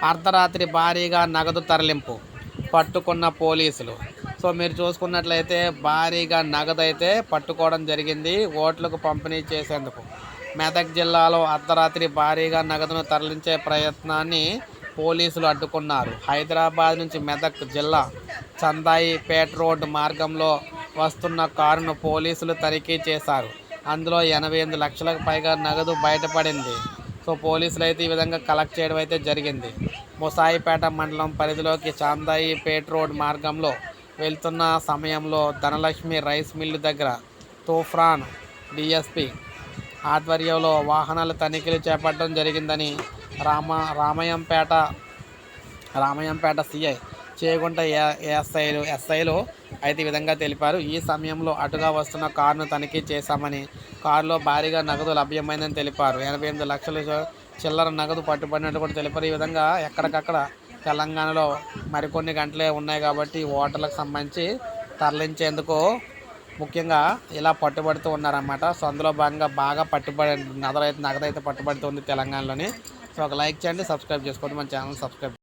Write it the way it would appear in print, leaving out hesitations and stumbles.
అర్ధరాత్రి భారీగా నగదు తరలింపు పట్టుకున్న పోలీసులు. సో మీరు చూసుకున్నట్లయితే భారీగా నగదు అయితే పట్టుకోవడం జరిగింది ఓట్లకు పంపిణీ చేసేందుకు. మెదక్ జిల్లాలో అర్ధరాత్రి భారీగా నగదును తరలించే ప్రయత్నాన్ని పోలీసులు అడ్డుకున్నారు. హైదరాబాద్ నుంచి మెదక్ జిల్లా చందాయిపేట రోడ్డు మార్గంలో వస్తున్న కారును పోలీసులు తనిఖీ చేశారు. అందులో 88 లక్షలకు పైగా నగదు బయటపడింది. సో పోలీసులు అయితే ఈ విధంగా కలెక్ట్ చేయడం అయితే జరిగింది. ముసాయిపేట మండలం పరిధిలోకి చాందాయిపేట రోడ్ మార్గంలో వెళ్తున్న సమయంలో ధనలక్ష్మి రైస్ మిల్లు దగ్గర తూఫాన్ డిఎస్పి ఆధ్వర్యంలో వాహనాల తనిఖీలు చేపట్టడం జరిగిందని రామయంపేట సిఐ చేగుంట ఎస్ఐలు అయితే ఈ విధంగా తెలిపారు. ఈ సమయంలో అటుగా వస్తున్న కారును తనిఖీ చేశామని, కారులో భారీగా నగదు లభ్యమైందని తెలిపారు. 88 లక్షల చిల్లర నగదు పట్టుబడినట్టు కూడా తెలిపారు. ఈ విధంగా ఎక్కడికక్కడ తెలంగాణలో మరికొన్ని గంటలే ఉన్నాయి కాబట్టి ఓటర్లకు సంబంధించి తరలించేందుకు ముఖ్యంగా ఇలా పట్టుబడుతూ ఉన్నారన్నమాట. సో అందులో భాగంగా బాగా నగదైతే పట్టుబడుతుంది తెలంగాణలోని. సో ఒక లైక్ చేయండి, సబ్స్క్రైబ్ చేసుకోండి, మన ఛానల్ సబ్స్క్రైబ్